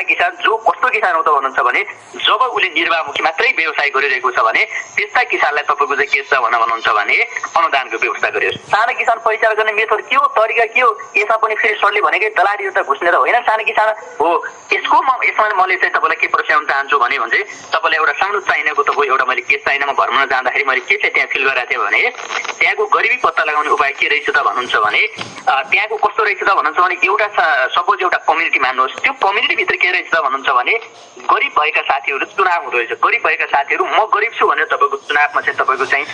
किसान जो कस्तो किसान हो त भन्नुहुन्छ भने जब उसले निर्वाहमुखी मात्रै व्यवसाय गरिरहेको छ भने त्यस्ता किसानलाई तपाईँको चाहिँ के छ भन्नुहुन्छ भने अनुदानको व्यवस्था गरियोस्। सानो किसान पहिचान गर्ने मेथड के हो, तरिका के हो, यसमा पनि फेरि सरले भनेकै दलाली त घुस्ने त होइन, सानो किसान हो। यसमा मैले चाहिँ तपाईँलाई के प्रश्न चाहन्छु भने चाहिँ तपाईँलाई एउटा सानो चाइनाको तपाईँ एउटा मैले के चाइनामा भ्रमण जाँदाखेरि मैले के चाहिँ त्यहाँ फिल गरेको थिएँ भने त्यहाँको गरिबी पत्ता लगाउने उपाय के रहेछ त भन्नुहुन्छ भने त्यहाँको कस्तो रहेछ त भन्नुहुन्छ भने एउटा सपोज एउटा कम्युनिटी मान्नुहोस्, त्यो कम्युनिटीभित्र के रहेछ त भन्नुहुन्छ भने गरिब भएका साथीहरू चुनाव हुँदो रहेछ। गरिब भएका साथीहरू म गरिब छु भनेर तपाईँको चुनावमा चाहिँ तपाईँको चाहिँ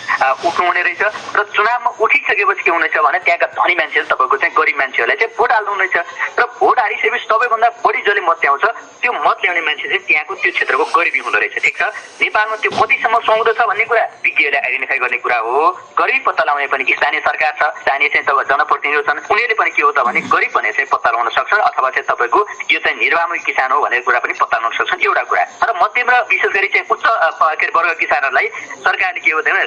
उठ्नु हुने रहेछ र चुनावमा उठिसकेपछि के हुनेछ भने त्यहाँका धनी मान्छेहरू तपाईँको चाहिँ गरिब मान्छेहरूलाई चाहिँ भोट हाल्नु हुनेछ र भोट हालिसकेपछि सबैभन्दा बढी जसले मत ल्याउँछ त्यो मत ल्याउने मान्छे चाहिँ त्यहाँको त्यो क्षेत्रको गरिबी हुँदो रहेछ। ठिक छ, नेपालमा त्यो कतिसम्म सुहाउँदो छ भन्ने कुरा विज्ञहरूले आइडेन्टिफाई गर्ने कुरा हो। गरिब पत्ता लगाउने पनि स्थानीय सरकार छ, स्थानीय चाहिँ तपाईँ जनप्रतिनिधिहरू छन्, उनीहरूले पनि के हो त भने गरिब भने चाहिँ पत्ता लगाउन सक्छन् अथवा चाहिँ तपाईँको यो चाहिँ निर्वाहमुखी किसान हो भनेर कुरा पनि पत्ता लगाउन सक्छन्, एउटा कुरा। र मध्यम र विशेष गरी चाहिँ उच्च वर्ग किसानहरूलाई सरकारले के हो त भने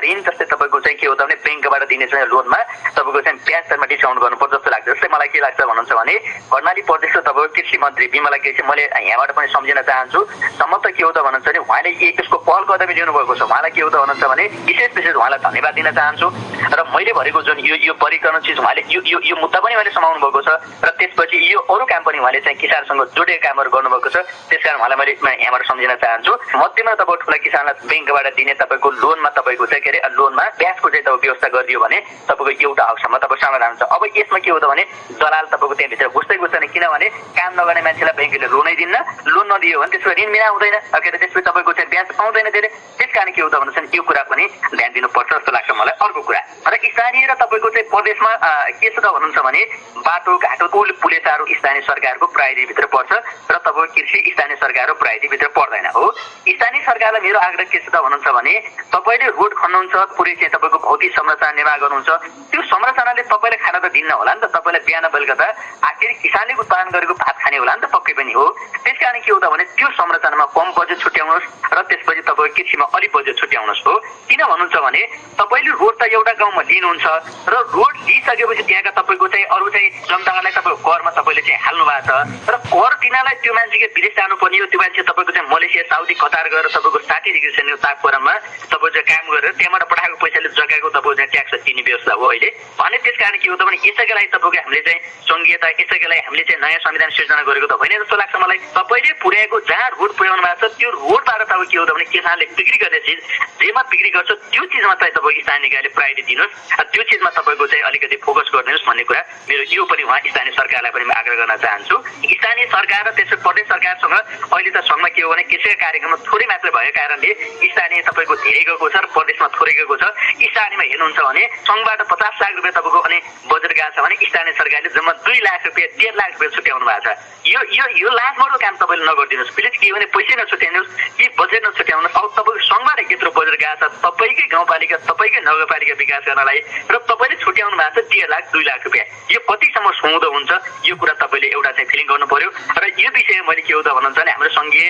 ऋण जस्तै तपाईँको चाहिँ के हो त भने ब्याङ्कबाट दिने चाहिँ लोनमा तपाईँको चाहिँ ब्याज दरमा डिस्काउन्ट गर्नुपर्छ जस्तो लाग्छ। जस्तै मलाई के लाग्छ भन्नुहुन्छ भने कर्णाली प्रदेशको तपाईँको कृषि मन्त्री बिमला केसी मैले यहाँबाट पनि सम्झिन चाहन्छु। सम्म त के हो त भन्नुहुन्छ भने उहाँले यसको पहल कदमी लिनुभएको छ, उहाँलाई के हो त भन्नुहुन्छ भने विशेष उहाँलाई धन्यवाद दिन चाहन्छु। र मैले भनेको जुन यो परिकरण चिज उहाँले यो मुद्दा पनि उहाँले समाउनु भएको छ र त्यसपछि यो अरू काम पनि उहाँले चाहिँ किसानसँग जोडेको कामहरू गर्नुभएको छ। त्यसकारण उहाँलाई मैले यहाँबाट सम्झिन चाहन्छु। मध्यमा तपाईँ ठुला किसानलाई ब्याङ्कबाट दिने तपाईँको लोनमा तपाईँको चाहिँ के अरे लोनमा ब्याजको चाहिँ तपाईँ व्यवस्था गरिदियो भने तपाईँको एउटा हकसम्म तपाईँ समाधान हुन्छ। अब यसमा के हो त भने दलाल तपाईँको त्यहाँभित्र घुस्दैन, किनभने काम नगर्ने मान्छेलाई ब्याङ्कले लोनै दिन्न, लोन नदियो भने त्यसको ऋण मिना हुँदैन, के अरे त्यसपछि तपाईँको चाहिँ ब्याज पाउँदैन त्यसले। त्यस कारण के हो त भन्नुहुन्छ यो कुरा पनि ध्यान दिनुपर्छ जस्तो लाग्छ मलाई। अर्को कुरा र स्थानीय र तपाईँको चाहिँ प्रदेशमा के छ त भन्नुहुन्छ भने बाटो घाटो पुलेचारो स्थानीय सरकारको प्रायोरिटीभित्र पर्छ र तपाईँको कृषि स्थानीय सरकारको प्रायोरिटीभित्र पर्दैन हो। स्थानीय सरकारलाई मेरो आग्रह के छ त भन्नुहुन्छ भने तपाईँले रोड खन्नुहुन्छ, पुरै चाहिँ तपाईँको भौतिक संरचना निर्माण गर्नुहुन्छ, त्यो संरचनाले तपाईँलाई खान त दिन्न होला नि त, तपाईँलाई बिहान बेलुका त आखिर किसानले उत्पादन गरेको भात खाने होला नि त, पक्कै पनि हो। त्यस कारण के हो त भने त्यो संरचनामा कम बजेट छुट्याउनुहोस् र त्यसपछि तपाईँको कृषिमा अलिक बजेट छुट्याउनुहोस् हो। किन भन्नुहुन्छ भने तपाईँले रोड त एउटा गाउँमा लिनुहुन्छ र रोड लिइसकेपछि त्यहाँका तपाईँको चाहिँ अरू चाहिँ जनतालाई तपाईँको करमा तपाईँले चाहिँ हाल्नु भएको छ र कर तिनीहरूलाई त्यो मान्छेले विदेश जानुपर्ने हो, त्यो मान्छे तपाईँको चाहिँ मलेसिया साउदी कतार गएर तपाईँको 60 डिग्री सेल्सियस तापमानमा तपाईँको चाहिँ काम गरेर त्यहाँबाट पठाएको पैसाले जग्गाको तपाईँको चाहिँ ट्याक्स तिर्ने व्यवस्था हो अहिले भने। त्यस कारण के हो त भने यसैका लागि तपाईँको हामीले चाहिँ सङ्घीयता, यसैका लागि हामीले चाहिँ नयाँ संविधान सिर्जना गरेको त होइन जस्तो लाग्छ मलाई। तपाईँले पुर्याएको जहाँ रोड पुर्याउनु भएको छ त्यो रोडबाट तपाईँ के हो त भने किसानले बिक्री गर्ने चिज जेमा बिक्री गर्छ त्यो चिजमा चाहिँ तपाईँको स्थानीय निकायले प्रायोरिटी दिनुहोस्, त्यो चिजमा तपाईँको चाहिँ अलिकति फोकस गरिदिनुहोस् भन्ने कुरा मेरो यो पनि उहाँ स्थानीय सरकारलाई पनि आग्रह गर्न चाहन्छु। स्थानीय सरकार र त्यसै प्रदेश सरकारसँग अहिले त सङ्घमा के हो भने कृषिका कार्यक्रममा थोरै मात्र भएको कारणले स्थानीय तपाईँको धेरै गएको छ र प्रदेशमा थोरै गएको छ। स्थानीयमा हेर्नुहुन्छ भने सङ्घबाट 50 लाख रुपियाँ तपाईँको अनि बजेट गएको छ भने स्थानीय सरकारले जम्मा 2 लाख रुपियाँ 1.5 लाख रुपियाँ छुट्याउनु भएको छ। यो लाजमर्दो काम तपाईँले नगरिदिनुहोस् प्लिज। के भने पैसै नछुट्याउनुहोस् कि बजेट नछुट्याउनुहोस्। अब तपाईँको सङ्घबाट यत्रो बजेट गएको छ तपाईँकै गाउँपालिका तपाईँकै नगरपालिका विकास गर्नलाई र तपाईँले छुट्याउनु भएको छ 1.5 लाख 2 लाख रुपियाँ। यो कतिसम्म सुहाउँदो हुन्छ यो कुरा तपाईँले एउटा चाहिँ फिलिङ गर्नु पर्यो। र यो विषयमा मैले के हो त भन्नुहुन्छ भने हाम्रो सङ्घीय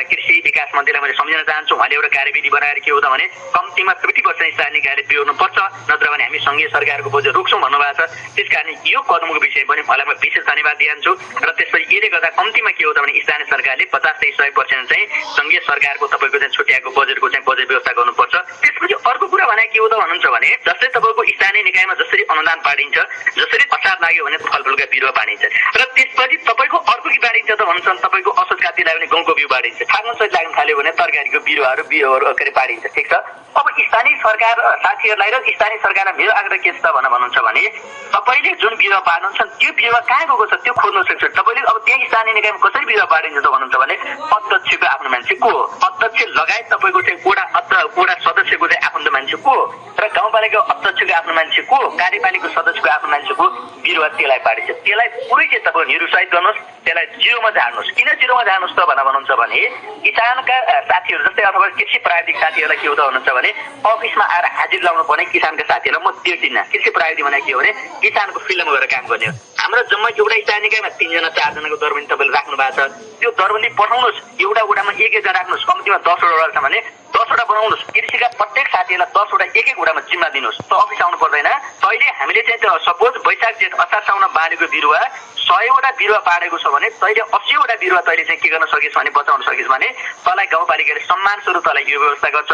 कृषि विकास मन्त्रीलाई मैले सम्झिन चाहन्छु। उहाँले एउटा कार्यविधि बनाएर के हो त भने कम्तीमा 50% स्थानीय निकायले बिहोर्नुपर्छ, नत्र भने हामी सङ्घीय सरकारको बजेट रोक्छौँ भन्नुभएको छ। त्यस कारण यो कदमको विषय पनि उहाँलाई म विशेष धन्यवाद दिन्छु। र त्यसपछि यसले गर्दा कम्तीमा के हो त भने स्थानीय सरकारले 50-100% चाहिँ सङ्घीय सरकारको तपाईँको चाहिँ छुट्याएको बजेटको चाहिँ बजेट व्यवस्था गर्नुपर्छ। त्यसपछि अर्को कुरा भने के हो त भन्नुहुन्छ भने जस्तै तपाईँको स्थानीय निकायमा जसरी अनुदान बाँडिन्छ, जसरी असार लाग्यो भने फलफुलका बिरुवा बाँडिन्छ र त्यसपछि तपाईँको अर्को के बाँडिन्छ त भन्नुहुन्छ भने तपाईँको असोज काती लाग्यो भने गहुँको बिउ बाँडिन्छ, फागुन चैत लाग्न थाल्यो भने तरकारीको बिरुवाहरू के अरे बाँडिन्छ। ठिक छ, अब स्थानीय सरकार साथीहरूलाई र स्थानीय सरकारलाई मेरो आग्रह के छ भन्नुहुन्छ भने तपाईँले जुन बिरुवा बाँड्नुहुन्छ त्यो बिरुवा कहाँ गएको छ त्यो खोज्नु सक्छ तपाईँले। अब त्यहाँ स्थानीय निकायमा कसरी बिरुवा बाँडिन्छ त भन्नुहुन्छ भने अध्यक्षको आफ्नो मान्छे को हो, अध्यक्ष लगायत तपाईँको चाहिँ वडा सदस्यको चाहिँ आफ्नो मान्छे को हो र गाउँपालिका अध्यक्षको आफ्नो मान्छे को, कार्यपालिकाको सदस्यको आफ्नो मान्छे को, बिरुवा त्यसलाई बाँडिन्छ। त्यसलाई पुरै चाहिँ तपाईँ निरुत्साहित गर्नुहोस्, त्यसलाई जिरोमा झार्नुहोस्। किन जिरोमा झार्नुहोस् त भन्नुहुन्छ भने किसानका साथीहरू जस्तै अथवा कृषि प्राविधिक साथीहरूलाई के हो त भन्नुहुन्छ भने अफिसमा आएर हाजिर लाउनु पर्ने किसानका साथीहरूलाई म दिन्न। कृषि प्राविधिक भने के हो भने किसानको फिल्डमा गएर काम गर्ने हो। हाम्रो जम्मा एउटा स्थानीय निकायमा 3 जना 4 जनाको दरबनी तपाईँले राख्नु भएको छ, त्यो यो दरबन्दी पठाउनुहोस्, एउटा वडामा एक राख्नुहोस्, कम्तीमा 10 वटा छ भने 10 वटा बनाउनुहोस्, कृषिका प्रत्येक साथीहरूलाई 10 वटा एक वडामा जिम्मा दिनुहोस्, त अफिस आउनु पर्दैन। तैले हामीले चाहिँ सपोज वैशाख जेठ असार साउन बाँडेको बिरुवा 100 वटा बिरुवा बाँडेको छ भने तैले 80 वटा बिरुवा तैले चाहिँ के गर्न सकिस् भने बचाउन सकिस् भने तँलाई गाउँपालिकाले सम्मान स्वरूप तँलाई यो व्यवस्था गर्छ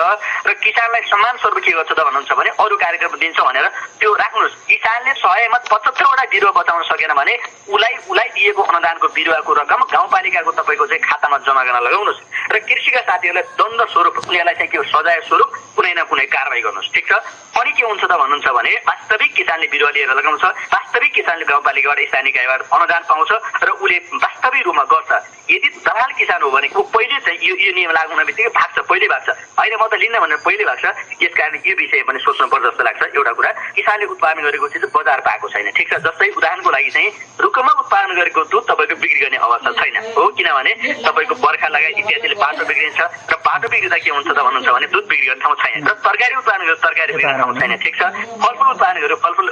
र किसानलाई सम्मान स्वरूप के गर्छ त भन्नुहुन्छ भने अरू कार्यक्रम दिन्छ भनेर त्यो राख्नुहोस्। किसानले 100 मा 75 वटा बिरुवा बचाउन सकेन भने उलाई दिएको अनुदानको बिरुवाको रकम गाउँपालिकाको तपाईको चाहिँ खातामा जम्मा गर्न लगाउनुहोस् र कृषिका साथीहरूलाई दण्ड स्वरूप उनीहरूलाई चाहिँ के सजाय स्वरूप कुनै न कुनै कारबाही गर्नुहोस्। ठिक छ। अनि के हुन्छ त भन्नुहुन्छ भने वास्तविक किसानले बिरुवा लिएर लगाउँछ, वास्तविक किसानले गाउँपालिकाबाट स्थानीय निकायबाट अनुदान पाउँछ र उसले वास्तविक रूपमा गर्छ। यदि दलाल किसान हो भने ऊ पहिले चाहिँ यो नियम लागू हुने बित्तिकै भाग्छ, पहिले भाग्छ, होइन म त लिन्न भनेर पहिले भाग्छ। यसकारण यो विषय पनि सोच्नुपर्छ जस्तो लाग्छ। एउटा कुरा, किसानले उत्पादन गरेको चिज बजार पाएको छैन। ठिक छ। जस्तै उदाहरणको लागि चाहिँ रुखमा उत्पादन गरेको दुध तपाईँको बिक्री गर्ने अवस्था छैन हो, किनभने तपाईँको बर्खा लगायत इत्यादिले बाटो बिग्रिन्छ र बाटो बिग्रिँदा के हुन्छ त भन्नुहुन्छ भने दुध बिक्री गर्ने ठाउँ छैन र तरकारी उत्पादन गरेर तरकारी बिक्री गर्ने ठाउँ छैन। ठिक छ। फलफुल उत्पादन गरेर फलफुल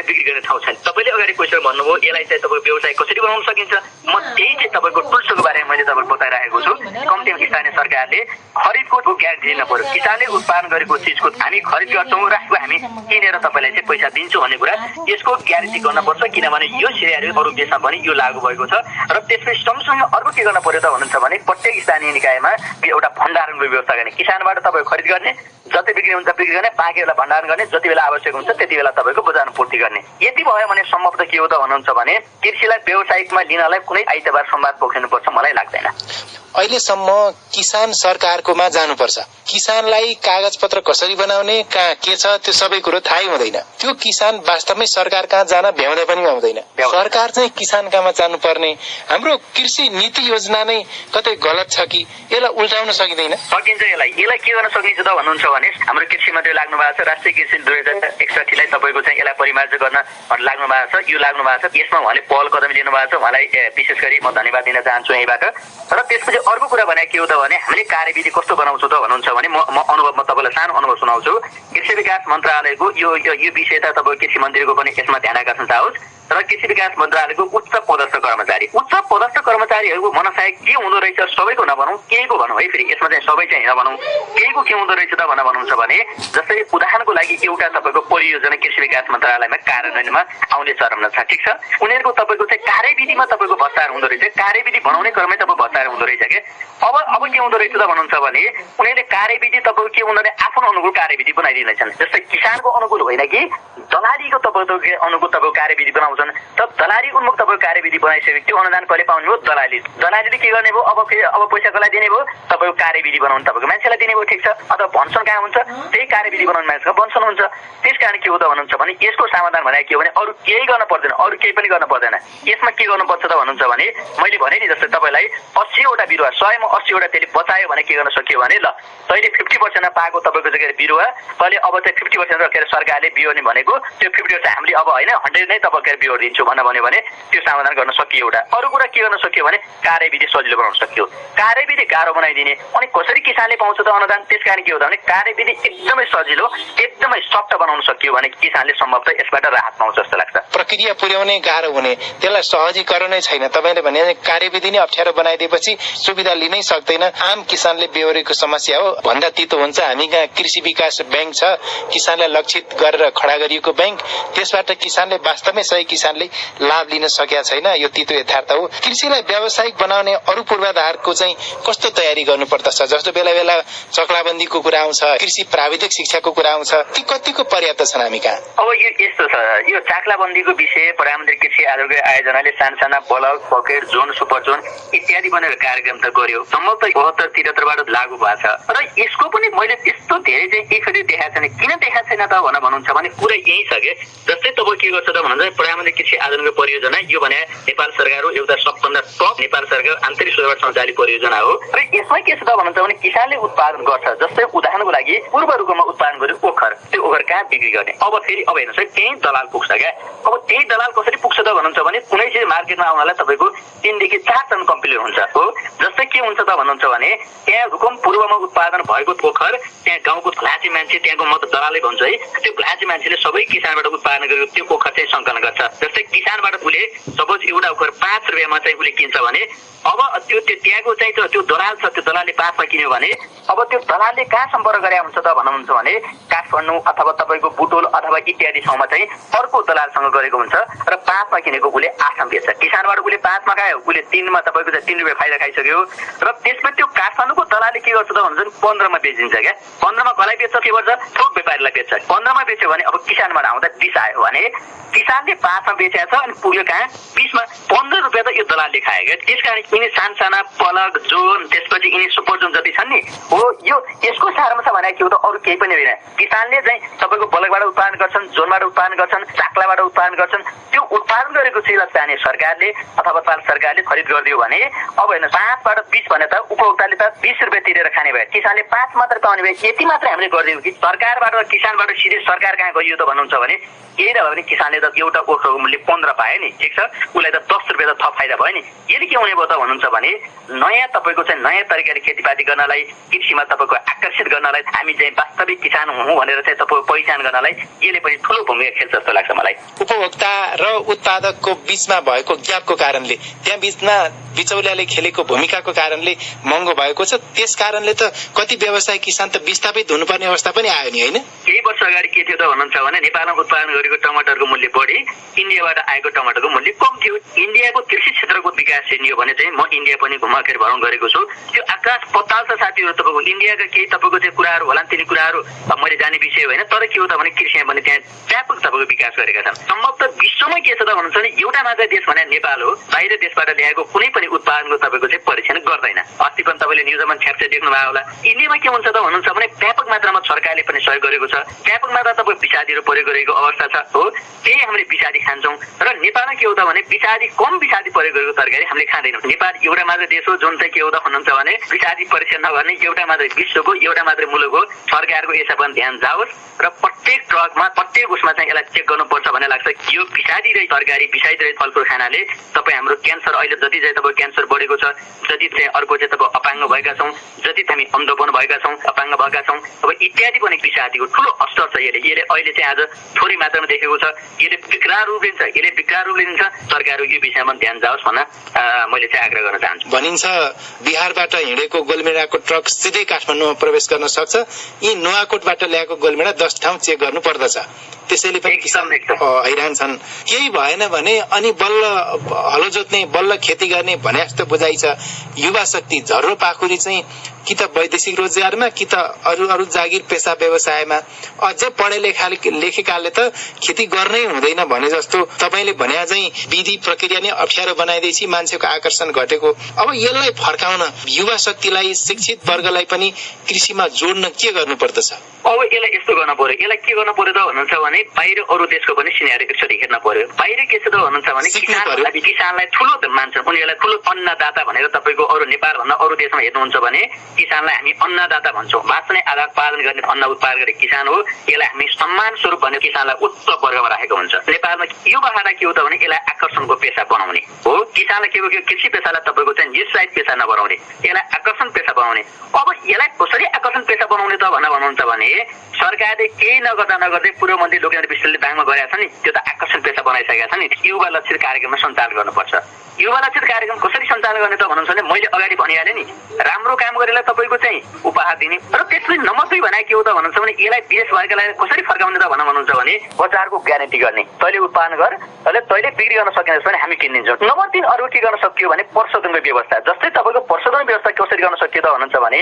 बिक्री गर्ने ठाउँ छैन। तपाईँले अगाडि क्वेसन भन्नुभयो यसलाई चाहिँ तपाईँको व्यवसाय कसरी बनाउन सकिन्छ। म त्यही चाहिँ तपाईँको टुल्सको बारेमा मैले तपाईँलाई बताइरहेको छु। कम्तीमा स्थानीय सरकारले खरिदको ग्यारेन्टी दिन पर्यो। किसानले उत्पादन गरेको चिजको हामी खरिद गर्छौँ र हामी किनेर तपाईँलाई चाहिँ पैसा दिन्छौँ भन्ने कुरा यसको ग्यारेन्टी गर्नुपर्छ, किनभने यो सिनारियो अरू देशमा पनि यो लागू भएको छ। र त्यसपछि सँगसँगै अर्को के गर्न पर्यो त भन्नुहुन्छ भने प्रत्येक स्थानीय निकायमा एउटा भण्डारणको व्यवस्था गर्ने, किसानबाट तपाईँ खरिद गर्ने, जति बिक्री हुन्छ बिक्री गर्ने, बाँकीहरूलाई भण्डारण गर्ने, जति बेला आवश्यक हुन्छ त्यति बेला तपाईँको बजारमा पूर्ति गर्ने। यति भयो भने सम्भव त के हो त भन्नुहुन्छ भने कृषिलाई व्यावसायिकमा लिनलाई कुनै आइतबार संवाद पोख्नुपर्छ मलाई लाग्दैन। अहिलेसम्म किसान सरकारकोमा जानुपर्छ, किसानलाई कागजपत्र कसरी बनाउने कहाँ के छ त्यो सबै कुरो थाहै हुँदैन। त्यो किसान वास्तवमै सरकार कहाँ जान भ्याउँदै पनि भ्याउँदैन। सरकार चाहिँ किसान कहाँमा जानुपर्ने। हाम्रो कृषि नीति योजना नै कतै गलत छ कि यसलाई उल्टाउन सकिँदैन? सकिन्छ। यसलाई के गर्न सकिन्छ त भन्नुहुन्छ भने हाम्रो कृषि मन्त्री लाग्नु भएको छ, राष्ट्रिय कृषि 2061 लाई तपाईँको चाहिँ यसलाई परिमार्जन गर्न लाग्नु भएको छ। यो लाग्नु भएको छ, यसमा उहाँले पहल कदम लिनु भएको छ, उहाँलाई विशेष गरी म धन्यवाद दिन चाहन्छु यहीँबाट। र त्यसपछि अर्को कुरा भने के हो त भने हामीले कार्यविधि कस्तो बनाउँछौँ त भन्नुहुन्छ भने म अनुभवमा तपाईँलाई सानो अनुभव सुनाउँछु। कृषि विकास मन्त्रालयको यो विषय त तपाईँ कृषि मन्त्रीको पनि यसमा ध्यान आकर्षण चाहोस् र कृषि विकास मन्त्रालयको उच्च पदस्थ कर्मचारीहरूको मनसाय के हुँदो रहेछ सबैको नभनौँ, केहीको भनौँ है, फेरि यसमा चाहिँ सबै चाहिँ नभनौँ, केहीको के हुँदो रहेछ त भन्नुहुन्छ भने जस्तै उदाहरणको लागि एउटा तपाईँको परियोजना कृषि विकास मन्त्रालयमा कार्यान्वयनमा आउने चरणमा छ। ठिक छ। उनीहरूको तपाईँको चाहिँ कार्यविधिमा तपाईँको भत्तार हुँदो रहेछ, कार्यविधि बनाउने क्रममै तपाईँ भत्तार हुँदो रहेछ के। अब के हुँदो रहेछ त भन्नुहुन्छ भने उनीहरूले कार्यविधि तपाईँको के हुँदैन आफ्नो अनुकूल कार्यविधि बनाइदिँदैछन्। जस्तै किसानको अनुकूल होइन कि दलालीको तपाईँको अनुकूल तपाईँको कार्यविधि बनाउँछन्। त दलाली उन्मुख तपाईँको कार्यविधि बनाइसकेको त्यो अनुदान कहिले पाउने भयो? दलालीले के गर्ने भयो? अब पैसा कसलाई दिने भयो? तपाईँको कार्यविधि बनाउनु तपाईँको मान्छेलाई दिने भयो। ठिक छ। अथवा भन्छन् कहाँ हुन्छ? त्यही कार्यविधि बनाउनु मान्छेको भन्छन् हुन्छ। त्यस कारण के हो त भन्नुहुन्छ भने यसको समाधान भने के हो भने अरू केही गर्न पर्दैन, अरू केही पनि गर्न पर्दैन। यसमा के गर्नुपर्छ त भन्नुहुन्छ भने मैले भने नि जस्तै तपाईँलाई 80 वटा बिरुवा 100 मा 80 वटा त्यसले बचायो भने के गर्न सकियो भने ल तैँले 50% पाएको तपाईँको चाहिँ बिरुवा तैँले अब चाहिँ 50% के अरे सरकारले बिहोर्ने भनेको त्यो 50% हामीले अब होइन 100 नै तपाईँ बिहोर दिन्छु भन्यो भने त्यो समाधान गर्न सकियो। एउटा अरू कुरा के गर्न सकियो भने कार्यविधि सजिलो बनाउन सकियो। कार्यविधि गाह्रो बनाइदिने अनि कसरी किसानले पाउँछ त अनुदान? त्यस कारण के हो भने कार्यविधि एकदमै सजिलो एकदमै सफ्ट बनाउन सकियो भने किसानले सम्भवतः यसबाट राहत पाउँछ जस्तो लाग्छ। प्रक्रिया पुर्याउने गाह्रो हुने त्यसलाई सहजीकरणै छैन। तपाईँले भने कार्यविधि नै अप्ठ्यारो बनाइदिएपछि सुविधा लिनै सक्दैन। आम किसानले बेहोरेको समस्या हो भन्दा तितो हुन्छ। हामी कहाँ कृषि विकास ब्याङ्क छ, किसानलाई लक्षित गरेर खडा गरिएको ब्याङ्क, त्यसबाट किसानले वास्तवमै सही किसानले लाभ लिन सकेका छैन। यो तितो यथार्थ हो। कृषिलाई व्यावसायिक बनाउने अरू पूर्वाधारको चाहिँ कस्तो तयारी गर्नुपर्दछ? जस्तो बेला बेला चक्लाबन्दीको कुरा आउँछ, कृषि प्राविधिक शिक्षाको कुरा आउँछ, ती कतिको पर्याप्त छन् हामी कहाँ? अब यो यस्तो छ, यो चाक्लाबन्दीको विषय प्रधानमन्त्री कृषि आयोगको आयोजनाले साना block pocket John super John इत्यादि बनेर कार्यक्रम त गर्यो। सम्भवतः 72-73 बाट लागू भएको छ र यसको पनि मैले त्यस्तो धेरै चाहिँ एकचोटि देखाएको छैन। किन देखाएको छैन त भन्नुहुन्छ भने कुरा यही छ कि जस्तै तपाईँ के गर्छ त भन्नुहुन्छ प्रधानमन्त्री कृषि आयोजनाको परियोजना यो भने नेपाल सरकारको एउटा सबभन्दा टप नेपाल सरकार आन्तरिक स्रोतबाट सञ्चालित परियोजना हो र यसमा के छ त भन्नुहुन्छ भने किसानले उत्पादन गर्छ। जस्तै उदाहरणको लागि पूर्व रूपमा उत्पादन गर्यो ओखर, त्यो ओखर कहाँ बिक्री गर्ने? अब फेरि अब हेर्नुहोस् त्यही दलाल पुग्छ क्या। अब त्यही दलाल कसरी पुग्छ त भन्नुहुन्छ भने कुनै चिज मार्केटमा आउनलाई तपाईँको 3 देखि 4 टन कम्प्लिट हुन्छ हो। जस्तै के हुन्छ त भन्नुहुन्छ भने भने त्यहाँ रुकुम पूर्वमा उत्पादन भएको पोखर त्यहाँ गाउँको भलाची मान्छे त्यहाँको म त दलालै भन्छु है त्यो भलाची मान्छेले सबै किसानबाट उत्पादन गरेको त्यो पोखर चाहिँ सङ्कलन गर्छ। जस्तै किसानबाट उसले सपोज एउटा पोखर 5 रुपियाँमा चाहिँ उसले किन्छ भने अब त्यो त्यहाँको चाहिँ त्यो दलाल छ त्यो दलालले 5 मा किन्यो भने अब त्यो दलालले कहाँ सम्पर्क गरे हुन्छ त भन्नुहुन्छ भने काठमाडौँ अथवा तपाईँको बुटोल अथवा इत्यादि ठाउँमा चाहिँ अर्को दलालसँग गरेको हुन्छ र 5 मा किनेको उसले 8 मा बेच्छ। किसानबाट उसले 5 मा खायो उसले 3 मा तपाईँको चाहिँ 3 रुपियाँ फाइदा खाइसक्यो र त्यसमा त्यो काठमाडौँको दलालले के गर्छ त भन्छ 15 मा बेचिन्छ क्या। 15 मा कसलाई बेच्छ के गर्छ थोक व्यापारीलाई बेच्छ। 15 मा बेच्यो भने अब किसानबाट आउँदा 20 आयो भने किसानले 5 मा बेचेको छ अनि पुग्यो कहाँ 20 मा। 15 रुपियाँ त यो दलालले खायो क्या। त्यसकारण यिनी सानसाना पलक जोन त्यसपछि यिनी सुपर जोन जति छन् नि हो यो यसको सारमा छ भने के हो त अरू केही पनि होइन। किसानले चाहिँ तपाईँको बलकबाट उत्पादन गर्छन् जोनबाट उत्पादन गर्छन् चाक्लाबाट उत्पादन गर्छन् त्यो उत्पादन गरेको चिजलाई चाहिँ सरकारले अथवा नेपाल सरकारले खरिद गरिदियो भने अब होइन 5 बाट 20 भने त उपभोक्ताले त 20 रुपियाँ तिरेर खाने भयो किसानले 5 मात्र पाउने भयो। यति मात्र हामीले गरिदियौँ कि सरकारबाट किसानबाट सिधै सरकार कहाँ गइयो त भन्नुहुन्छ भने केही नभए पनि किसानले त एउटा ओखरको मूल्य 15 पायो नि ठिक छ उसलाई त 10 रुपियाँ त थप फाइदा भयो नि। यसले के हुने भयो त भन्नुहुन्छ भने नयाँ तपाईँको चाहिँ नयाँ तरिकाले खेतीपाती गर्नलाई कृषिमा तपाईँको आकर्षित गर्नलाई हामी चाहिँ वास्तविक किसान हुँ भनेर चाहिँ तपाईँको पहिचान गर्नलाई यसले पनि ठुलो भूमिका खेल्छ जस्तो लाग्छ मलाई। उपभोक्ता र उत्पादकको बीचमा भएको ग्यापको कारणले त्यहाँ बीचमा बिचौलियाले खेलेको भूमिकाको कारणले महँगो भएको छ। त्यस कारणले त कति व्यवसायी किसान त विस्थापित हुनुपर्ने अवस्था पनि आयो नि होइन। केही वर्ष अगाडि के थियो त भन्नुहुन्छ भने नेपालमा उत्पादन गरेको टमाटरको मूल्य बढी इन्डियाबाट आएको टमाटरको मूल्य कम थियो। इन्डियाको कृषि क्षेत्रको विकास हेर्ने हो भने चाहिँ म इन्डिया पनि घुमाखेर भ्रमण गरेको छु त्यो आकाश पताल छ साथीहरू। तपाईँको इन्डियाका केही तपाईँको चाहिँ कुराहरू होला तिनी कुराहरू मैले जाने विषय होइन तर के हो त भने कृषिमा पनि त्यहाँ व्यापक तपाईँको विकास गरेका छन्। सम्भवतः विश्वमै के छ त भन्नुहुन्छ भने एउटा मात्र देश भने नेपाल हो बाहिर देशबाट ल्याएको कुनै पनि उत्पादनको तपाईँको चाहिँ परीक्षण गर्दैन। अस्ति पनि तपाईँले न्युजमा छ्याप्चे देख्नु भयो होला। इन्डियामा के हुन्छ त भन्नुहुन्छ भने व्यापक मात्रामा सरकारले पनि सहयोग गरेको छ व्यापक मात्रा तपाईँ विषादीहरू प्रयोग गरेको अवस्था छ हो त्यही हामीले विषादी खान्छौँ र नेपालमा के हो त भने विषादी कम विषादी प्रयोग गरेको तरकारी हामीले खाँदैनौँ। नेपाल एउटा मात्र देश हो जुन चाहिँ के हो त भन्नुहुन्छ भने विषादी परीक्षण नगर्ने एउटा मात्रै विश्वको एउटा मात्रै मुलुक हो। सरकारको यसमा पनि ध्यान जाओस् र प्रत्येक ट्रकमा प्रत्येक उसमा चाहिँ यसलाई चेक गर्नुपर्छ भन्ने लाग्छ। यो विषादी रहित तरकारी विषादी रहित फलफुल खानाले तपाईँ हाम्रो क्यान्सर अहिले जति चाहिँ तपाईँ क्यान्सर बढेको छ जति चाहिँ अर्को चाहिँ तपाईँ अपाङ्ग भएका छौँ जति हामी अन्धोपन भएका छौँ अपाङ्ग भएका छौँ अब इत्यादि पनि विषादीको ठुलो अस्तर छ। यसले अहिले चाहिँ आज थोरै मात्रामा देखेको छ यसले विकराल रूप लिन्छ। सरकारको यो विषयमा ध्यान जाओस् भन्न मैले चाहिँ आग्रह गर्न चाहन्छु। भनिन्छ बिहारबाट हिँडेको गोलमेडाको ट्रक सिधै काठमाडौँमा प्रवेश गर्न सक्छ यी नुवाकोटबाट ल्याएको गोलमेडा 10 ठाउँ चेक गर्नु पर्दछ। त्यसैले पनि किसान हैरान छन्। केही भएन भने अनि बल्ल हलो जोत्ने बल्ल खेती गर्ने भने जस्तो बुझाइ छ। युवा शक्ति झर्रो पाखुरी चाहिँ कि त वैदेशिक रोजगारमा कि त अरू जागिर पेसा व्यवसायमा अझ पढे लेखेकाले त खेती गर्नै हुँदैन भने जस्तो तपाईँले भने चाहिँ विधि प्रक्रिया नै अप्ठ्यारो बनाइदिएपछि मान्छेको आकर्षण घटेको। अब यसलाई फर्काउन युवा शक्तिलाई शिक्षित वर्गलाई पनि कृषिमा जोड्न के गर्नु पर्दछ? अब यसलाई यस्तो गर्न पर्यो यसलाई के गर्न पर्यो त भन्नुहुन्छ भने बाहिर अरू देशको पनि सिनेरी कसरी हेर्न पर्यो। बाहिर के छ त भन्नुहुन्छ भने किसानलाई ठुलो मान्छन् उनीहरूलाई ठुलो अन्नदाता भनेर तपाईँको अरू नेपाल भन्दा अरू देशमा हेर्नुहुन्छ भने किसानलाई हामी अन्नदाता भन्छौँ। बाँच्ने आधार उत्पादन गर्ने अन्न उत्पादन गर्ने किसान हो। यसलाई हामी सम्मान स्वरूप भनेर किसानलाई उच्च वर्गमा राखेको हुन्छ। नेपालमा यो बहाना के हो त भने यसलाई आकर्षणको पेसा बनाउने हो। किसानलाई के हो कृषि पेसालाई तपाईँको चाहिँ निस्साइड पेसा नबनाउने यसलाई आकर्षण पेसा बनाउने। अब यसलाई कसरी आकर्षण पेसा बनाउने त भन्नुहुन्छ भने सरकारले केही नगर्दै पूर्व मन्त्री लोकनाथ विष्टले बाङमा गरेका छन् नि त्यो त आकर्षण पेसा बनाइसकेका छन् नि। युवा लक्षित कार्यक्रममा सञ्चालन गर्नुपर्छ। युवा लक्षित कार्यक्रम कसरी सञ्चालन गर्ने त भन्नुहुन्छ भने मैले अगाडि भनिहालेँ नि राम्रो काम गरेर तपाईँको चाहिँ उपहार दिने र त्यसपछि नम्बर 2 भने के हो त भन्नुहुन्छ भने यसलाई विदेश वर्गलाई कसरी फर्काउने त भन्नुहुन्छ भने बजारको ग्यारेन्टी गर्ने। तैँले उत्पादन गर तैँले बिक्री गर्न सकिन्छ भने हामी किनिदिन्छौँ। नम्बर 3 अरू के गर्न सकियो भने प्रशोधनको व्यवस्था। जस्तै तपाईँको प्रशोधन व्यवस्था कसरी गर्न सकियो त भन्नुहुन्छ भने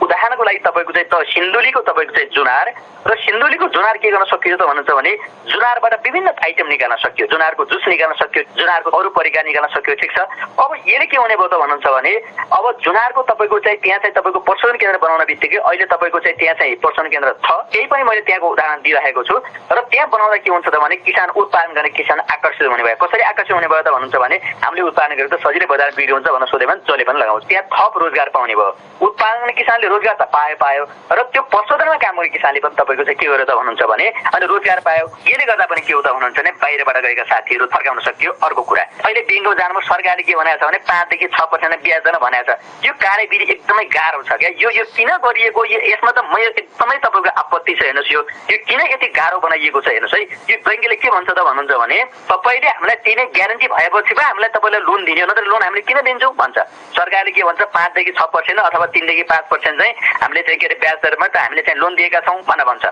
उदाहरणको लागि तपाईँको चाहिँ सिन्धुलीको तपाईँको चाहिँ जुनार र सिन्धुलीको जुनार के गर्न सकियो त भन्नुहुन्छ भने जुनारबाट विभिन्न आइटम निकाल्न सकियो। जुनारको जुस निकाल्न सकियो जुनारको अरू परिकार निकाल्न सकियो ठिक छ। अब यसले के हुने भयो त भन्नुहुन्छ भने अब जुनारको तपाईँको चाहिँ त्यहाँ चाहिँ तपाईँको प्रशोधन केन्द्र बनाउन बित्तिकै अहिले तपाईँको चाहिँ त्यहाँ चाहिँ प्रशोधन केन्द्र छ, केही पनि मैले त्यहाँको उदाहरण दिइरहेको छु। र त्यहाँ बनाउँदा के हुन्छ त भने किसान उत्पादन गर्ने किसान आकर्षित हुने भयो। कसरी आकर्षित हुने भयो त भन्नुहुन्छ भने हामीले उत्पादन गरेर त सजिलै बजार बिक्री हुन्छ भनेर सोध्यो भने जसले पनि लगाउँछ। त्यहाँ थप रोजगार पाउने भयो। उत्पादन गर्ने किसानले रोजगार त पायो र त्यो प्रशोधनमा काम गर्ने किसानले पनि तपाईँको चाहिँ के गर्यो त भन्नुहुन्छ भने अनि रोजगार पायो। यसले गर्दा पनि के हो त भन्नुहुन्छ भने बाहिरबाट गएका साथीहरू फर्काउन सकियो। अर्को कुरा, अहिले ब्याङ्कमा जानुमा सरकारले के भनेको छ भने 5 देखि 6% ब्याज दर भनेको छ। यो कार्यविधि एकदमै गाह्रो छ क्या। यो किन गरिएको, यसमा त म एकदमै तपाईँको आपत्ति छ। हेर्नुहोस् यो किन यति गाह्रो बनाइएको छ हेर्नुहोस् है। यो ब्याङ्कले के भन्छ त भन्नुहुन्छ भने तपाईँले हामीलाई दिने ग्यारेन्टी भएपछि पो हामीलाई तपाईँलाई लोन दिने हो, नत्र लोन हामीले किन दिन्छौँ भन्छ। सरकारले के भन्छ 5 देखि 6% अथवा 3 देखि 5% चाहिँ हामीले चाहिँ के अरे ब्याज दरमा त हामीले चाहिँ लोन दिएका छौँ भनेर भन्छ।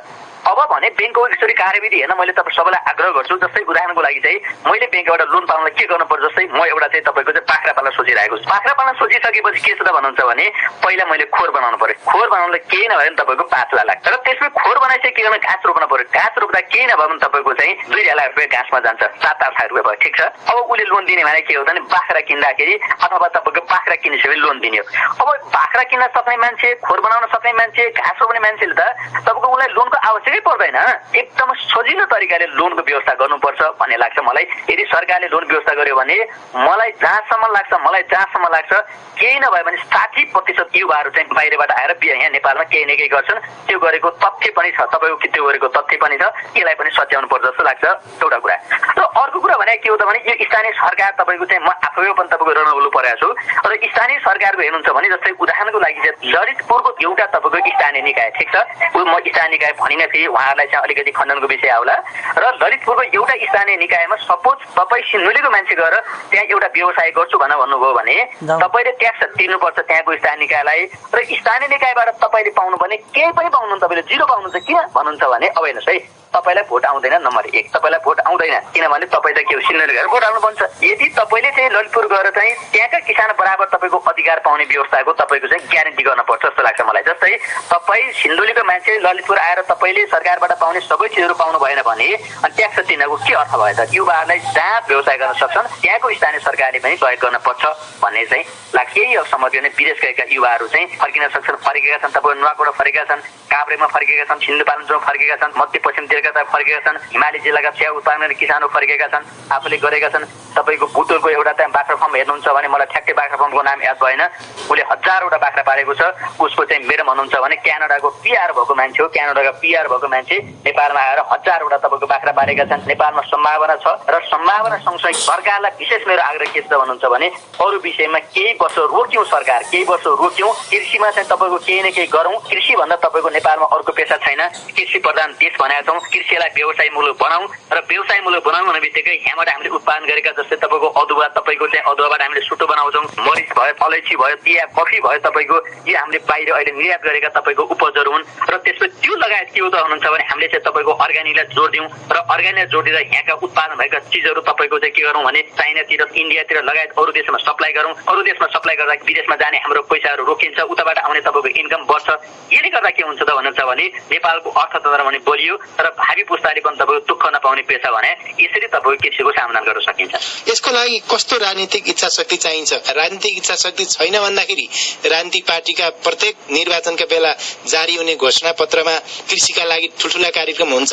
अब भने ब्याङ्कको यसरी कार्यविधि हेर्न मैले तपाईँ सबैलाई आग्रह गर्छु। जस्तै उदाहरणको लागि चाहिँ मैले ब्याङ्कबाट लोन पाउनलाई के गर्नुपर्छ, जस्तै म एउटा चाहिँ तपाईँको चाहिँ बाख्रा पालन सोचिरहेको छु। बाख्रा पालन सोचिसकेपछि के छ त भन्नुहुन्छ भने पहिला मैले खोर बनाउनु पर्यो। खोर बनाउनलाई केही नभए पनि तपाईँको 5 लाख लाग्छ। र त्यसपछि खोर बनाइसके के गर्न घाँस रोप्न पर्यो। घाँस रोप्दा केही नभए पनि तपाईँको चाहिँ 2 लाख रुपियाँ घाँसमा जान्छ, 7-8 लाख रुपियाँ भयो। ठिक छ। अब उसले लोन दिने भने के हो भने बाख्रा किन्दाखेरि अथवा तपाईँको बाख्रा किनिसकेपछि लोन दिने हो। अब बाख्रा किन्न सक्ने मान्छे, खोर बनाउन सक्ने मान्छे, घाँस रोप्ने मान्छेले त तपाईँको उसलाई लोनको आवश्यकै पर्दैन। एकदम सजिलो तरिकाले लोनको व्यवस्था गर्नुपर्छ भन्ने लाग्छ मलाई। यदि सरकारले लोन व्यवस्था गर्यो भने मलाई जहाँसम्म लाग्छ केही नभए भने 60% युवाहरू चाहिँ बाहिरबाट आएर यहाँ नेपालमा केही न केही गर्छन्। त्यो गरेको तथ्य पनि छ, तपाईँको त्यो गरेको तथ्य पनि छ। यसलाई पनि सच्याउनु पर्छ जस्तो लाग्छ एउटा कुरा। र अर्को कुरा भने के हो त भने यो स्थानीय सरकार तपाईँको चाहिँ म आफै पनि तपाईँको रणबोल्नु परेको छु। र स्थानीय सरकारको हेर्नुहुन्छ भने जस्तै उदाहरणको लागि चाहिँ ललितपुरको एउटा तपाईँको स्थानीय निकाय, ठिक छ, म स्थानीय निकाय भनिन फेरि उहाँहरूलाई चाहिँ अलिकति खण्डनको विषय आउला। र ललितपुरको एउटा स्थानीय निकायमा सपोज तपाईँ सिन्धुलीको मान्छे गएर त्यहाँ एउटा व्यवसाय गर्छु भनेर भन्नुभयो भने तपाईँले ट्याक्स तिर्नुपर्छ त्यहाँको स्थानीय निकायलाई। र स्थानीय निकायबाट तपाईँले पाउनुपर्ने केही पनि पाउनु, तपाईँले 0 पाउनुहुन्छ। किन भन्नुहुन्छ भने अब हेर्नुहोस् है, तपाईँलाई भोट आउँदैन। नम्बर 1, तपाईँलाई भोट आउँदैन किनभने तपाईँ त के हो सिन्धुली गएर भोट हाल्नुपर्छ। यदि तपाईँले चाहिँ ललितपुर गएर चाहिँ त्यहाँका किसान बराबर तपाईँको अधिकार पाउने व्यवस्थाको तपाईँको चाहिँ ग्यारेन्टी गर्नुपर्छ जस्तो लाग्छ मलाई। जस्तै तपाईँ सिन्धुलीको मान्छे ललितपुर आएर तपाईँले सरकारबाट पाउने सबै चिजहरू पाउनु भएन भने अनि ट्याक्स तिर्नको के अर्थ भयो त। युवाहरूलाई जहाँ व्यवसाय गर्न सक्छन् त्यहाँको स्थानीय सरकारले पनि सहयोग गर्न पर्छ भन्ने चाहिँ लाग्छ। यही हो समग्र नै विदेश गएका युवाहरू चाहिँ फर्किन सक्छन्, फर्केका छन्। तपाईँको नुवाकोट फर्केका छन्, काभ्रेमा फर्केका छन्, सिन्धुपाल्चोकमा फर्केका छन्, मध्यपश्चिमतिरका फर्केका छन्, हिमाली जिल्लाका चिया उत्पादन गर्ने किसानहरू फर्केका छन्, आफूले गरेका छन्। तपाईँको बुटोलको एउटा चाहिँ बाख्रा फार्म हेर्नुहुन्छ भने मलाई ठ्याक्कै बाख्रा फार्मको नाम याद भएन, उसले 1000वटा बाख्रा पालेको छ। उसको चाहिँ मेरो भन्नुहुन्छ भने क्यानाडाको PR भएको मान्छे हो। क्यानाडाका PR भएको मान्छे नेपालमा आएर 1000वटा तपाईँको बाख्रा पालेका छन्। नेपालमा सम्भावना छ र सम्भावना सँगसँगै सरकारलाई विशेष मेरो आग्रह के छ भन्नुहुन्छ भने अरू विषयमा केही वर्ष रोक्यौँ, सरकार केही वर्ष रोक्यौँ, कृषिमा चाहिँ तपाईँको केही न केही गरौँ। कृषि भन्दा तपाईँको नेपालमा अर्को पेसा छैन। कृषि प्रधान देश भनेका छौँ। कृषिलाई व्यवसायमूलक बनाऊ र व्यवसायमूलक बनाउनु भन्ने बित्तिकै यहाँबाट हामीले उत्पादन गरेका जस्तै तपाईँको अदुवा, तपाईँको चाहिँ अदुवाबाट हामीले सुटो बनाउँछौँ, मरिच भयो, अलैँची भयो, चिया, कफी भयो, तपाईँको यो हामीले बाहिर अहिले निर्यात गरेका तपाईँको उपजहरू हुन्। र त्यसपछि त्यो लगायत के हो त भन्नुहुन्छ भने हामीले चाहिँ तपाईँको अर्ग्यानिकलाई जोड दिउँ र अर्ग्यानिकलाई जोडेर यहाँका उत्पादन भएका चिजहरू तपाईँको चाहिँ के गरौँ भने चाइनातिर, इन्डियातिर लगायत अरू देशमा सप्लाई गरौँ। अरू देशमा सप्लाई गर्दा विदेशमा जाने हाम्रो पैसाहरू रोकिन्छ, उताबाट आउने तपाईँको इन्कम बढ्छ। यसले गर्दा के हुन्छ त भन्नुहुन्छ भने नेपालको अर्थतन्त्र भने बलियो र भावी पुस्ताले पनि तपाईँको दुःख नपाउने पेसा भने यसरी तपाईँको कृषिको समाधान गर्न सकिन्छ। यसको लागि कस्तो राजनीतिक इच्छा शक्ति चाहिन्छ? राजनीतिक इच्छा शक्ति छैन भन्दाखेरि राजनीतिक पार्टीका प्रत्येक निर्वाचनका बेला जारी हुने घोषणा पत्रमा कृषिका लागि ठुल्ठुला कार्यक्रम हुन्छ।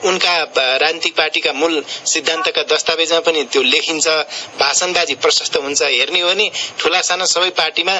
उनका राजनीतिक पार्टीका मूल सिद्धान्तका दस्तावेजमा पनि त्यो लेखिन्छ। भाषणबाजी प्रशस्त हुन्छ। हेर्ने हो भने ठुला साना सबै पार्टीमा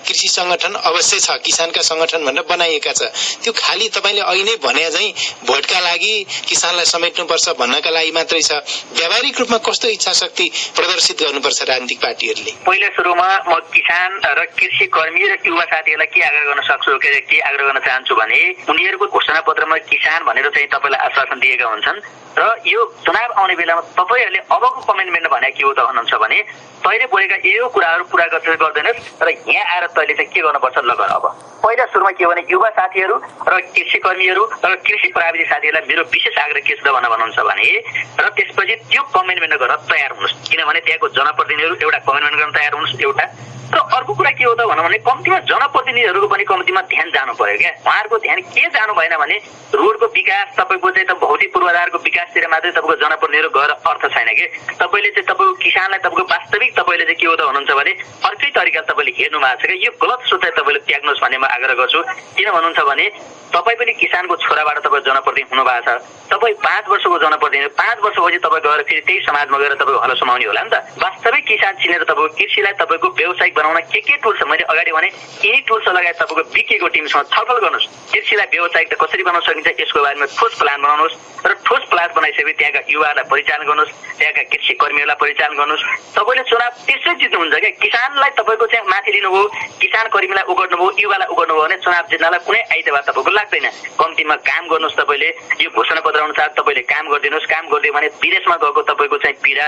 कृषि संगठन अवश्य छ, किसानका संगठन भनेर बनाइएका छ। त्यो खाली तपाईँले अघि नै भने चाहिँ भोटका लागि किसानलाई समेट्नुपर्छ भन्नका लागि मात्रै छ। व्यावहारिक रूपमा कस्तो इच्छा शक्ति प्रदर्शित गर्नुपर्छ राजनीतिक पार्टीहरूले? पहिलो सुरुमा म किसान र कृषि कर्मी र युवा साथीहरूलाई के आग्रह गर्न सक्छु, के आग्रह गर्न चाहन्छु भने उनीहरूको घोषणा पत्रमा किसान भनेर चाहिँ तपाईँलाई आश्वासन दिएका हुन्छन् र यो चुनाव आउने बेलामा तपाईँहरूले अबको कमेन्टमेन्ट भने के हो त भन्नुहुन्छ भने तैँले बोलेका यो कुराहरू पुरा गर्दैनस् र यहाँ आएर तैँले चाहिँ के गर्नुपर्छ ल गर। अब पहिला सुरुमा के हो भने युवा साथीहरू र कृषि कर्मीहरू र कृषि प्राविधिक साथीहरूलाई मेरो विशेष आग्रह के छ भन्नुहुन्छ भने र त्यसपछि त्यो कमेन्टमेन्ट गर्न तयार हुनुहोस्। किनभने त्यहाँको जनप्रतिनिधिहरू एउटा कमेन्टमेन्ट गर्न तयार हुनुहोस् एउटा र अर्को कुरा के हो त भने कम्तीमा जनप्रतिनिधिहरूको पनि कम्तीमा ध्यान जानु पर्यो क्या। उहाँहरूको ध्यान के जानु भएन भने रोडको विकास तपाईँको चाहिँ त भौतिक पूर्वाधारको विकासतिर मात्रै तपाईँको जनप्रतिनिधिहरू गएर अर्थ छैन कि तपाईँले चाहिँ तपाईँको किसानलाई तपाईँको वास्तविक तपाईँले चाहिँ के हो त भन्नुहुन्छ भने अर्कै तरिका तपाईँले हेर्नु भएको छ कि यो गलत सोचाइ तपाईँले त्याग्नुहोस् भन्ने म आग्रह गर्छु। किन भन्नुहुन्छ भने तपाईँ पनि किसानको छोराबाट तपाईँ जनप्रतिनिधि हुनु भएको छ। तपाईँ 5 वर्षको जनप्रतिनिधि 5 वर्षपछि तपाईँ गएर फेरि त्यही समाजमा गएर तपाईँ हलो समाउने होला नि त। वास्तविक किसान चिनेर तपाईँको कृषिलाई तपाईँको व्यावसायिक बनाउन के टुल्स छ मैले अगाडि भने यही टुल्स लगायत तपाईँको बिकेको टिमसँग छलफल गर्नुहोस्। कृषिलाई व्यावसायिक कसरी बनाउन सकिन्छ यसको बारेमा ठोस प्लान बनाउनुहोस् र ठोस प्लान बनाइसकेपछि त्यहाँका युवालाई परिचालन गर्नुहोस्, त्यहाँका कृषि कर्मीहरूलाई परिचालन गर्नुहोस्। तपाईँले चुनाव त्यसै जित्नुहुन्छ क्या। किसानलाई तपाईँको चाहिँ माथि लिनुभयो, किसान कर्मीलाई उगड्नुभयो, युवालाई उगड्नुभयो भने चुनाव जित्नलाई कुनै आइतबार तपाईँको लाग्दैन। कम्तीमा काम गर्नुहोस्। तपाईँले यो घोषणा पत्र अनुसार तपाईँले काम गरिदिनुहोस्। काम गरिदियो भने विदेशमा गएको तपाईँको चाहिँ पीडा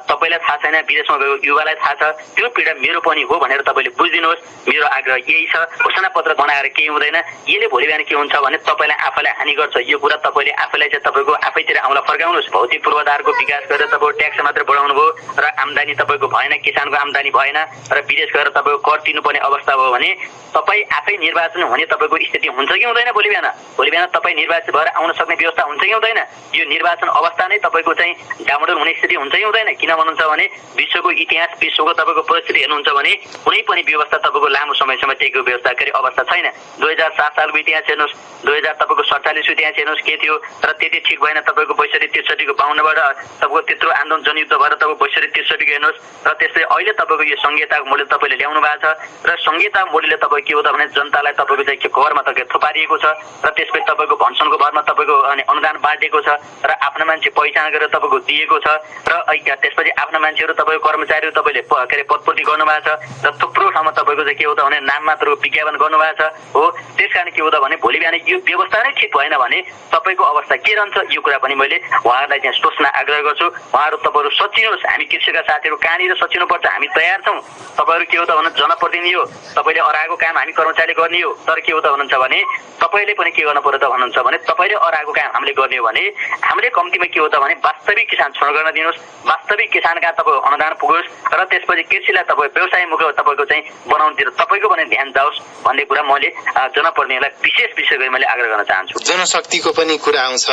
तपाईँलाई थाहा छैन, विदेशमा गएको युवालाई थाहा छ। त्यो पीडा मेरो पनि हो भनेर तपाईँले बुझिदिनुहोस्। मेरो आग्रह यही छ। घोषणा पत्र बनाएर केही हुँदैन। यसले भोलि बिहान के हुन्छ भने तपाईँलाई आफैलाई हानि गर्छ। यो कुरा तपाईँले आफैलाई चाहिँ तपाईँको आफैतिर आउँला फर्काउनुहोस्। भौतिक पूर्वाधारको विकास गरेर तपाईँको ट्याक्स मात्र बढाउनु भयो र आम्दानी तपाईँको भएन, किसानको आम्दानी भएन र विदेश गएर तपाईँको कर तिर्नुपर्ने अवस्था भयो भने तपाईँ आफै निर्वाचन हुने तपाईँको स्थिति हुन्छ कि हुँदैन? भोलि बिहान तपाईँ निर्वाचित भएर आउन सक्ने व्यवस्था हुन्छ कि हुँदैन? यो निर्वाचन अवस्था नै तपाईँको चाहिँ डामाडोल हुने स्थिति हुन्छ कि हुँदैन? किन भन्नुहुन्छ भने विश्वको इतिहास, विश्वको तपाईँको परिस्थिति हेर्नुहुन्छ भने कुनै पनि व्यवस्था तपाईँको लामो समयसम्म टेकेको व्यवस्था अवस्था छैन। 2007 सालको इतिहास हेर्नुहोस्, 2047 को इतिहास हेर्नुहोस् के थियो र त्यति ठिक भएन। तपाईँको 62-63 को 52बाट तपाईँको त्यत्रो आन्दोलन जनयुद्ध भएर तपाईँको 62-63 को हेर्नुहोस् र त्यसै अहिले तपाईँको यो संहिताको मोडेल तपाईँले ल्याउनु भएको छ र संहिता मोडेलले तपाईँ के हो त भने जनतालाई तपाईँको चाहिँ घरमा त थुपारिएको छ र त्यसपछि तपाईँको भन्छनको भरमा तपाईँको अनुदान बाँडेको छ र आफ्नो मान्छे पहिचान गरेर तपाईँको दिएको छ र त्यसपछि आफ्नो मान्छेहरू तपाईँको कर्मचारीहरू तपाईँले के अरे पदपूर्ति गर्नुभएको छ र थुप्रो ठाउँमा तपाईँको चाहिँ के हो त भने नाम मात्रको विज्ञापन गर्नुभएको छ हो। त्यस कारण के हो त भने भोलि बिहान यो व्यवस्था नै ठिक भएन भने तपाईँको अवस्था के रहन्छ यो कुरा पनि मैले उहाँहरूलाई चाहिँ सोच्न आग्रह गर्छु। उहाँहरू तपाईँहरू सचिनुहोस्। हामी कृषकका साथीहरू कहाँनिर सचिनुपर्छ हामी तयार छौँ। तपाईँहरू के हो त भने जनप्रतिनिधि हो, तपाईँले अराएको काम हामी कर्मचारीले गर्ने हो। तर के हो त भन्नुहुन्छ भने तपाईँले पनि के गर्नु पर्यो त भन्नुहुन्छ भने तपाईँले अराएको काम हामीले गर्ने हो भने हामीले कम्तीमा के हो त भने वास्तविक किसान छोड गर्न दिनुहोस्। वास्तविक किसानका तपाईँको अनुदान पुगोस् र त्यसपछि कृषिलाई तपाईँ व्यवसायमुख तपाईँको चाहिँ बनाउनुतिर तपाईँको पनि ध्यान जाओस् भन्ने कुरा मैले जनप्रतिनिधिलाई विशेष गरी मैले आग्रह गर्न चाहन्छु। जनशक्तिको पनि कुरा आउँछ,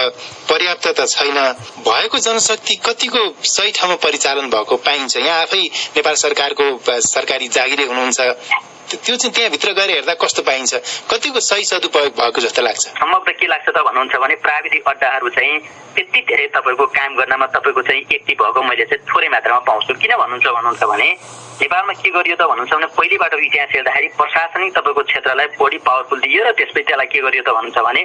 पर्याप्त त छैन। भएको जनशक्ति कतिको सही ठाउँमा परिचालन भएको पाइन्छ? यहाँ आफै नेपाल सरकारको सरकारी जागिरै हुनुहुन्छ, त्यो चाहिँ त्यहाँभित्र गएर हेर्दा कस्तो पाइन्छ? कतिको सही सदुपयोग भएको जस्तो लाग्छ? सम्भवतः के लाग्छ त भन्नुहुन्छ भने प्राविधिक अड्डाहरू चाहिँ त्यति धेरै तपाईँको काम गर्नमा तपाईँको चाहिँ एक्टिभ भएको मैले चाहिँ थोरै मात्रामा पाउँछु। किन भन्नुहुन्छ भने नेपालमा के गरियो त भन्नुहुन्छ भने पहिलेबाट इतिहास हेर्दाखेरि प्रशासनिक तपाईँको क्षेत्रलाई बढी पावरफुल दियो र त्यसपछि त्यसलाई के गरियो त भन्नुहुन्छ भने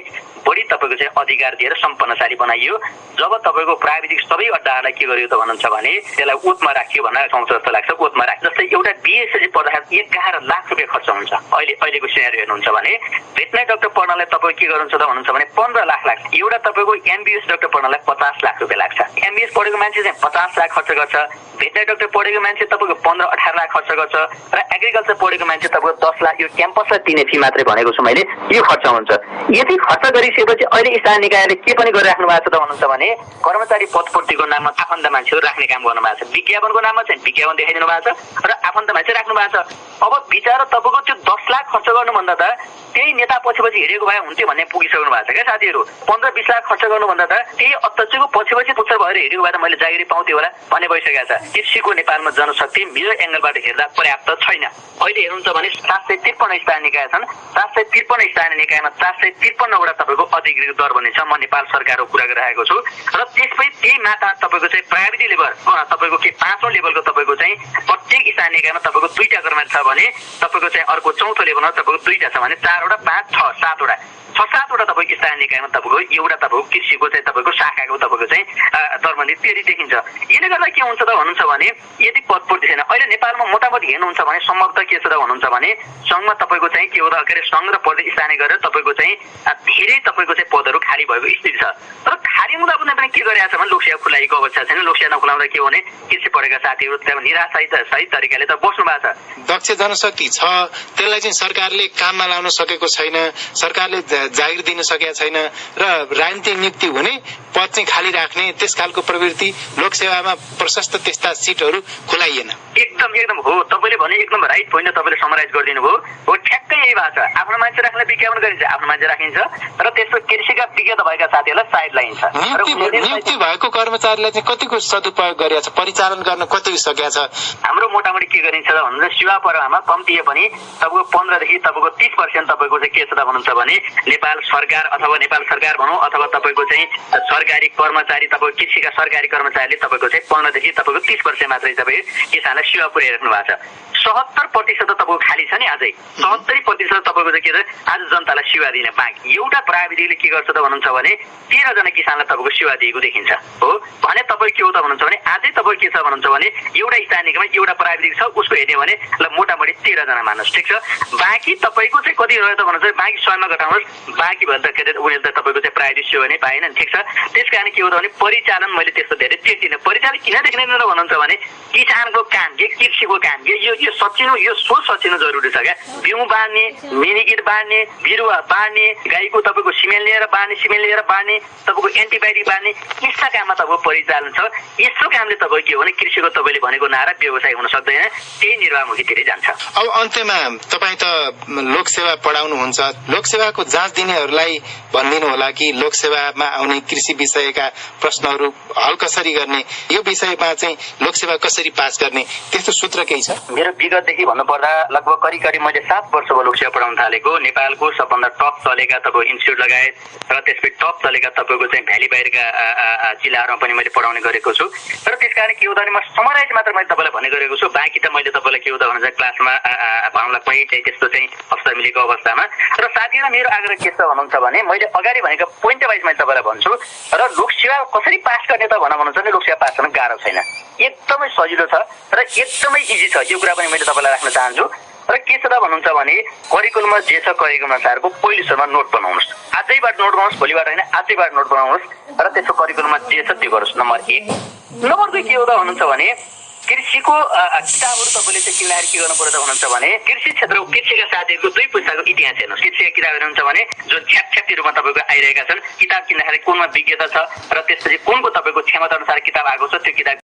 बढी तपाईँको चाहिँ अधिकार दिएर सम्पन्नशाली बनाइयो। जब तपाईँको प्राविधिक सबै अड्डाहरूलाई के गरियो त भन्नुहुन्छ भने त्यसलाई उत्मा राखियो भन्ने पाउँछ जस्तो लाग्छ। उत्मा राख्यो जस्तै एउटा बिएससी पढ्दाखेरि 11 लाख रुपियाँ खर्च हुन्छ। अहिलेको सिनेरियो हेर्नुहुन्छ भने भेटनरी डाक्टर पढ्नलाई तपाईँ के गर्नुहुन्छ त भन्नुहुन्छ भने 15 लाख लाग्छ। एउटा तपाईँको एमबिएस डाक्टर पढ्नलाई 50 लाख रुपियाँ लाग्छ। एमबिएस पढेको मान्छे चाहिँ 50 लाख खर्च गर्छ, भेटनरी डाक्टर पढेको मान्छे तपाईँको 15-18 लाख खर्च गर्छ र एग्रिकल्चर पढेको मान्छे तपाईँको 10 लाख। यो क्याम्पसलाई दिने फी मात्रै भनेको छु मैले, यो खर्च हुन्छ। यति खर्च गरिसकेपछि अहिले स्थानीय निकायले के पनि गरिराख्नु भएको छ त भन्नुहुन्छ भने कर्मचारी पदपूर्तिको नाममा आफन्त मान्छेहरू राख्ने काम गर्नु भएको छ। विज्ञापनको नाममा चाहिँ विज्ञापन देखाइदिनु भएको छ र आफन्त मान्छे राख्नु भएको छ। अब बिचारा तपाईँको त्यो 10 लाख खर्च गर्नुभन्दा त त्यही नेता पछि हिँडेको भए हुन्थ्यो भन्ने पुगिसक्नु भएको छ क्या साथीहरू। 15-20 लाख खर्च गर्नुभन्दा त त्यही अध्यक्षको पछि पुच्छर भएर हिँडेको भए त मैले जागिरी पाउँथेँ होला भन्ने भइसकेको छ। कृषिको नेपालमा जनशक्ति मेरो एङ्गलबाट हेर्दा पर्याप्त छैन। अहिले हेर्नुहुन्छ भने 753 स्थानीय निकाय छन्। 753 स्थानीय निकायमा 453 वटा तपाईँको अधिकृत दर भन्ने छ। म नेपाल सरकारको कुरा गरिरहेको छु र त्यसपछि त्यही माथा तपाईँको चाहिँ प्राइभेट लेभल तपाईँको के 5औं लेभलको तपाईँको चाहिँ प्रत्येक स्थानीय निकायमा तपाईँको 2टा कर्मचारी छ भने तपाईँको चाहिँ अर्को 4थो लेभलमा तपाईँको 2टा छ भने 4 वटा 5 6 7 वटा 6-7 वटा तपाईँको स्थानीय निकायमा तपाईँको एउटा तपाईँको कृषिको चाहिँ तपाईँको शाखाको तपाईँको चाहिँ दरबन्दी फेरि देखिन्छ। यसले गर्दा के हुन्छ त भन्नुहुन्छ भने यदि पदपूर्ति छैन। अहिले नेपालमा मोटामोटी हेर्नुहुन्छ भने सम्भवतः के छ त भन्नुहुन्छ भने सङ्घमा तपाईँको चाहिँ के हो त के अरे सङ्घ र प्रदेश स्थानीय गरेर तपाईँको चाहिँ धेरै तपाईँको चाहिँ पदहरू खाली भएको स्थिति छ। तर खाली हुँदा पनि के गरिरहेको छ भने लोकसेवा खुलाएको अवस्था छैन। लोकसेवा नखुलाउँदा के हो भने कृषि पढेका साथीहरू त्यहाँ निराशायी तरिकाले त बस्नु भएको छ। दक्ष जनशक्ति छ, त्यसलाई चाहिँ सरकारले काममा लाउन सकेको छैन, सरकारले जागिर दिन सकेका छैन र राजनीतिक नियुक्ति हुने पद चाहिँ खाली राख्ने त्यस खालको प्रवृत्ति लोकसेवामा प्रशस्त त्यस्ता सिटहरू खुलाइएन। एकदम हो तपाईँले भने एकदम राइट पोइन्ट तपाईँले समराइज गरिदिनु भयो हो ठ्याक्कै यही भएको छ आफ्नो मान्छे राख्ने विज्ञापन गरिन्छ आफ्नो मान्छे राखिन्छ र त्यसको कृषिका विज्ञता भएका साथीहरूलाई साइड लाइन्छ नियुक्ति भएको कर्मचारीलाई चाहिँ कतिको सदुपयोग गरेको छ परिचालन गर्न कति सकेको छ हाम्रो मोटामोटी के गरिन्छ त भन्नुहुन्छ सेवा पर्वमा कम्ती पनि तपाईँको 15 देखि तपाईँको 30% तपाईँको चाहिँ के छ त भन्नुहुन्छ भने नेपाल सरकार अथवा नेपाल सरकार भनौँ अथवा तपाईँको चाहिँ सरकारी कर्मचारी तपाईँको कृषिका सरकारी कर्मचारीले तपाईँको चाहिँ 15 देखि तपाईँको 30% मात्रै तपाईँ किसानलाई सेवा पुर्याइराख्नु भएको छ 70% तपाईँको खाली छ नि अझै 70% तपाईँको चाहिँ के छ आज जनतालाई सेवा दिन बाँकी एउटा प्राविधिकले के गर्छ त भन्नुहुन्छ भने 13 जना किसानलाई तपाईँको सेवा दिएको देखिन्छ हो भने तपाईँ के हो त भन्नुहुन्छ भने आजै तपाईँ के छ भन्नुहुन्छ भने एउटा स्थानीयमा एउटा प्राविधिक छ उसको हेर्ने भने ल मोटामोटी 13 जना मान्नुहोस् ठिक छ बाँकी तपाईँको चाहिँ कति रह्यो त भन्नुहुन्छ बाँकी 100 मा घटाउनुहोस् बाँकी भन्दा के अरे उनीहरूले त तपाईँको चाहिँ प्राविधिक सेवा नै पाएनन् ठिक छ त्यसकारण के हो त भने परिचालन मैले त्यस्तो धेरै देख्दिनँ परिचालन किन देख्दैन त भन्नुहुन्छ भने किसानको काम के कृषिको काम के यो सचिनु यो सोच सचिनु जरुरी छ क्या बिउ बाँड्ने मिनीकिट बाँड्ने बिरुवा बाँड्ने गाईको तपाईँको सिमेन्ट लिएर बाँड्ने तपाईँको एन्टिबायोटिक बाँड्ने यस्ता काममा तपाईँको परिचालन छ यस्तो कामले तपाईँ के हो भने कृषिको तपाईँले भनेको नारा व्यवसाय हुन सक्दैन त्यही निर्वाहमुखीतिरै जान्छ अब अन्त्यमा तपाईँ त लोकसेवा पढाउनुहुन्छ लोकसेवाको जाँच दिनेहरूलाई भनिदिनु होला कि लोकसेवामा आउने कृषि विषयका प्रश्नहरू हल कसरी गर्ने यो विषयमा चाहिँ लोकसेवा कसरी पास गर्ने त्यस्तो सूत्र केही छ मेरो विगतदेखि भन्नुपर्दा लगभग करिब मैले 7 वर्ष भयो लोकसेवा पढाउन थालेको नेपालको सबभन्दा टप चलेका तपाईँको इन्स्टिट्युट लगायत र त्यसपछि टप चलेका तपाईँको चाहिँ भ्याली बाहिरका जिल्लाहरूमा पनि मैले पढाउने गरेको छु र त्यसकारण के हुँदा म समराइज मात्र मैले तपाईँलाई भन्ने गरेको छु बाँकी त मैले तपाईँलाई के हुँदा भने चाहिँ क्लासमा भनौँला कहीँ चाहिँ त्यस्तो चाहिँ अवस्था मिलेको अवस्थामा र साथीहरूलाई मेरो आग्रह के छ भन्नुहुन्छ भने मैले अगाडि भनेको पोइन्ट वाइज मैले तपाईँलाई भन्छु र लोकसेवा कसरी पास गर्ने त भन्नुहुन्छ भने लोकसेवा पास गर्न गाह्रो छैन एकदमै सजिलो छ र एकदमै इजी छ यो कुरा पनि मैले तपाईँलाई राख्न चाहन्छु र के छ त भन्नुहुन्छ भने करिकुलममा जे छ करिकुलम अनुसारको पहिलो स्तरमा नोट बनाउनुहोस् आजैबाट नोट बनाउनुहोस् भोलिबाट होइन आजैबाट नोट बनाउनुहोस् र त्यसको करिकुलममा जे छ त्यो गर्नुहोस् नम्बर 1 नम्बर 2 के हो त भन्नुहुन्छ भने कृषिको किताबहरू तपाईँले चाहिँ किन्दाखेरि के गर्नु पर्छ भन्नुहुन्छ भने कृषि क्षेत्रको कृषिका साथीहरूको 2 पुस्ताको इतिहास हेर्नुहोस् कृषिका किताबहरू हुन्छ भने जो छ्यापछ्याप्ती रूपमा तपाईँको आइरहेका छन् किताब किन्दाखेरि कुनमा विज्ञता छ र त्यसपछि कुनको तपाईँको क्षमता अनुसार किताब आएको छ त्यो किताब